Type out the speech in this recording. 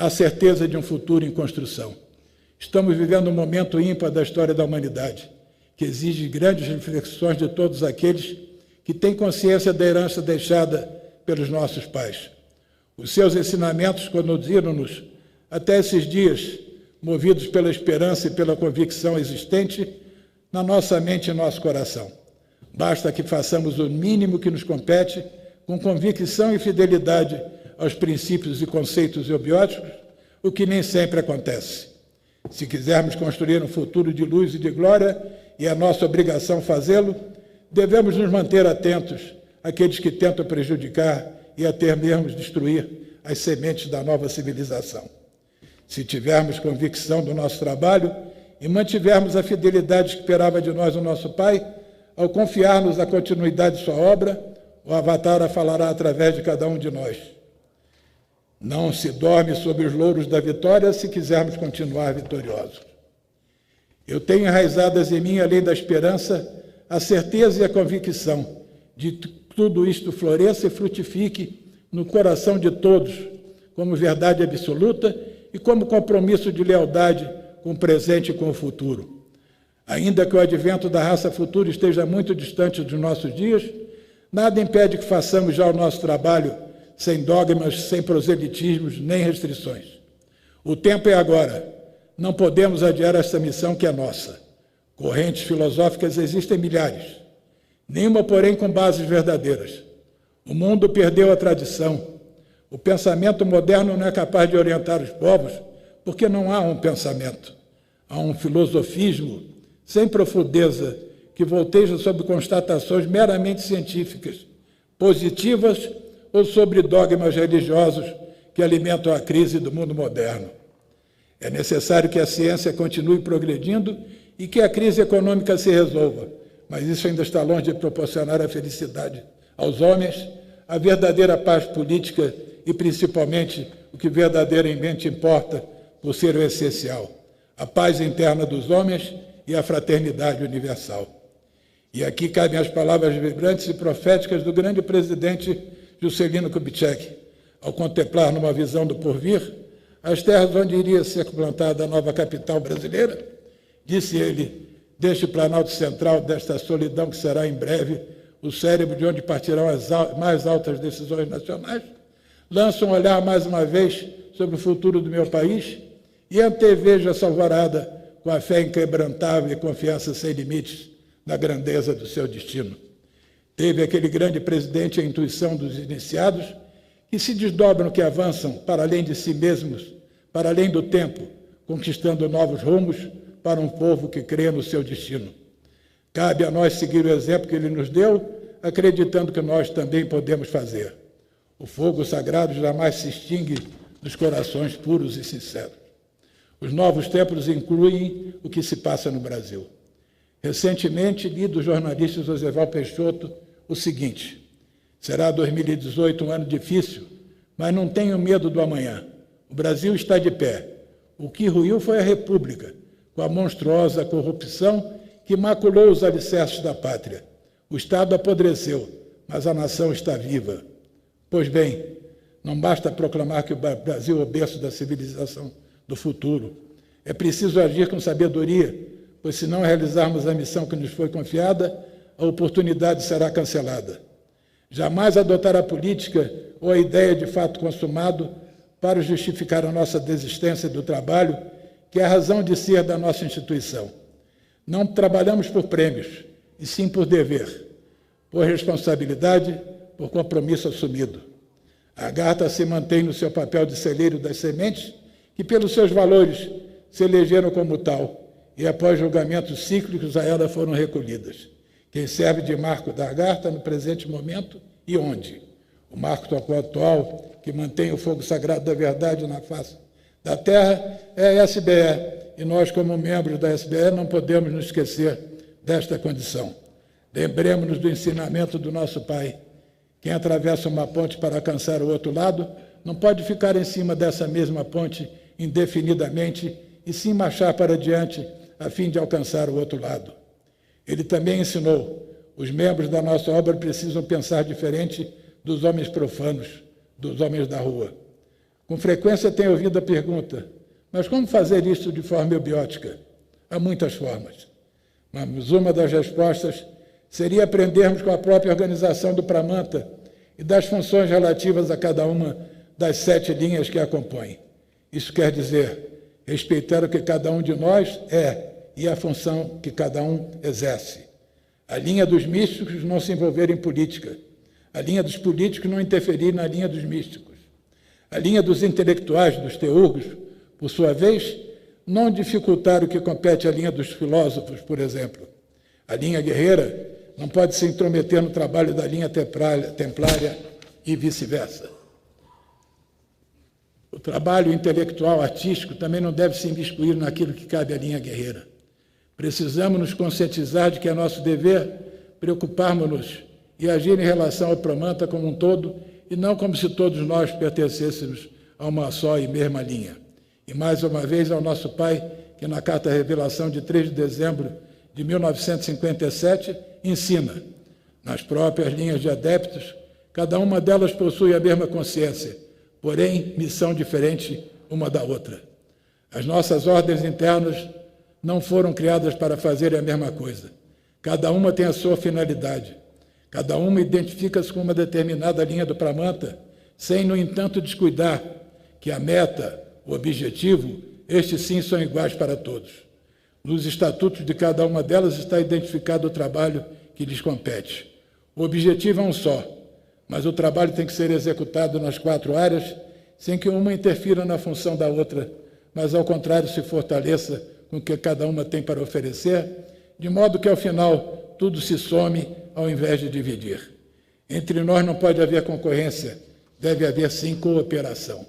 a certeza de um futuro em construção. Estamos vivendo um momento ímpar da história da humanidade, que exige grandes reflexões de todos aqueles que têm consciência da herança deixada pelos nossos pais. Os seus ensinamentos conduziram-nos até esses dias, movidos pela esperança e pela convicção existente na nossa mente e nosso coração. Basta que façamos o mínimo que nos compete, com convicção e fidelidade aos princípios e conceitos eubióticos, o que nem sempre acontece. Se quisermos construir um futuro de luz e de glória, e é nossa obrigação fazê-lo, devemos nos manter atentos àqueles que tentam prejudicar e até mesmo destruir as sementes da nova civilização. Se tivermos convicção do nosso trabalho e mantivermos a fidelidade que esperava de nós o nosso Pai, ao confiar-nos a continuidade de sua obra, o Avatara falará através de cada um de nós. Não se dorme sobre os louros da vitória se quisermos continuar vitoriosos. Eu tenho enraizadas em mim, além da esperança, a certeza e a convicção de que tudo isto floresça e frutifique no coração de todos, como verdade absoluta e como compromisso de lealdade com o presente e com o futuro. Ainda que o advento da raça futura esteja muito distante dos nossos dias, nada impede que façamos já o nosso trabalho sem dogmas, sem proselitismos, nem restrições. O tempo é agora. Não podemos adiar esta missão que é nossa. Correntes filosóficas existem milhares, nenhuma, porém, com bases verdadeiras. O mundo perdeu a tradição. O pensamento moderno não é capaz de orientar os povos, porque não há um pensamento. Há um filosofismo sem profundeza que volteja sobre constatações meramente científicas, positivas ou sobre dogmas religiosos que alimentam a crise do mundo moderno. É necessário que a ciência continue progredindo e que a crise econômica se resolva, mas isso ainda está longe de proporcionar a felicidade aos homens, a verdadeira paz política e, principalmente, o que verdadeiramente importa por ser o essencial, a paz interna dos homens e a fraternidade universal. E aqui cabem as palavras vibrantes e proféticas do grande presidente Juscelino Kubitschek, ao contemplar numa visão do porvir as terras onde iria ser plantada a nova capital brasileira, disse ele, deste Planalto Central, desta solidão que será em breve o cérebro de onde partirão as mais altas decisões nacionais, lanço um olhar mais uma vez sobre o futuro do meu país e antevejo essa alvorada com a fé inquebrantável e confiança sem limites na grandeza do seu destino. Teve aquele grande presidente a intuição dos iniciados que se desdobram, que avançam para além de si mesmos, para além do tempo, conquistando novos rumos para um povo que crê no seu destino. Cabe a nós seguir o exemplo que ele nos deu, acreditando que nós também podemos fazer. O fogo sagrado jamais se extingue nos corações puros e sinceros. Os novos tempos incluem o que se passa no Brasil. Recentemente, li do jornalista Josival Peixoto o seguinte: será 2018 um ano difícil, mas não tenho medo do amanhã. O Brasil está de pé. O que ruiu foi a República, com a monstruosa corrupção que maculou os alicerces da pátria. O Estado apodreceu, mas a nação está viva. Pois bem, não basta proclamar que o Brasil é o berço da civilização do futuro. É preciso agir com sabedoria, pois se não realizarmos a missão que nos foi confiada, a oportunidade será cancelada. Jamais adotar a política ou a ideia de fato consumado para justificar a nossa desistência do trabalho, que é a razão de ser da nossa instituição. Não trabalhamos por prêmios, e sim por dever, por responsabilidade, por compromisso assumido. A Agartha se mantém no seu papel de celeiro das sementes, que pelos seus valores se elegeram como tal, e após julgamentos cíclicos a ela foram recolhidas. Quem serve de marco da Agartha no presente momento e onde? O marco atual, que mantém o fogo sagrado da verdade na face da Terra, é a SBE, e nós, como membros da SBE, não podemos nos esquecer desta condição. Lembremos-nos do ensinamento do nosso Pai. Quem atravessa uma ponte para alcançar o outro lado não pode ficar em cima dessa mesma ponte indefinidamente e sim marchar para diante a fim de alcançar o outro lado. Ele também ensinou: os membros da nossa obra precisam pensar diferente dos homens profanos, dos homens da rua. Com frequência tenho ouvido a pergunta, mas como fazer isso de forma eubiótica? Há muitas formas. Mas uma das respostas seria aprendermos com a própria organização do Pramanta e das funções relativas a cada uma das 7 linhas que a compõem. Isso quer dizer respeitar o que cada um de nós é e a função que cada um exerce. A linha dos místicos não se envolver em política. A linha dos políticos não interferir na linha dos místicos. A linha dos intelectuais, dos teurgos, por sua vez, não dificultar o que compete à linha dos filósofos, por exemplo. A linha guerreira não pode se intrometer no trabalho da linha templária e vice-versa. O trabalho intelectual, artístico, também não deve se imiscuir naquilo que cabe à linha guerreira. Precisamos nos conscientizar de que é nosso dever preocuparmos-nos e agir em relação ao Pramanta como um todo, e não como se todos nós pertencêssemos a uma só e mesma linha. E, mais uma vez, ao nosso Pai, que na Carta Revelação de 3 de dezembro de 1957, ensina, nas próprias linhas de adeptos, cada uma delas possui a mesma consciência, porém, missão diferente uma da outra. As nossas ordens internas não foram criadas para fazer a mesma coisa. Cada uma tem a sua finalidade. Cada uma identifica-se com uma determinada linha do Pramanta, sem, no entanto, descuidar que a meta, o objetivo, estes sim são iguais para todos. Nos estatutos de cada uma delas está identificado o trabalho que lhes compete. O objetivo é um só, mas o trabalho tem que ser executado nas 4 áreas, sem que uma interfira na função da outra, mas, ao contrário, se fortaleça com o que cada uma tem para oferecer, de modo que, ao final, tudo se some ao invés de dividir. Entre nós não pode haver concorrência, deve haver, sim, cooperação.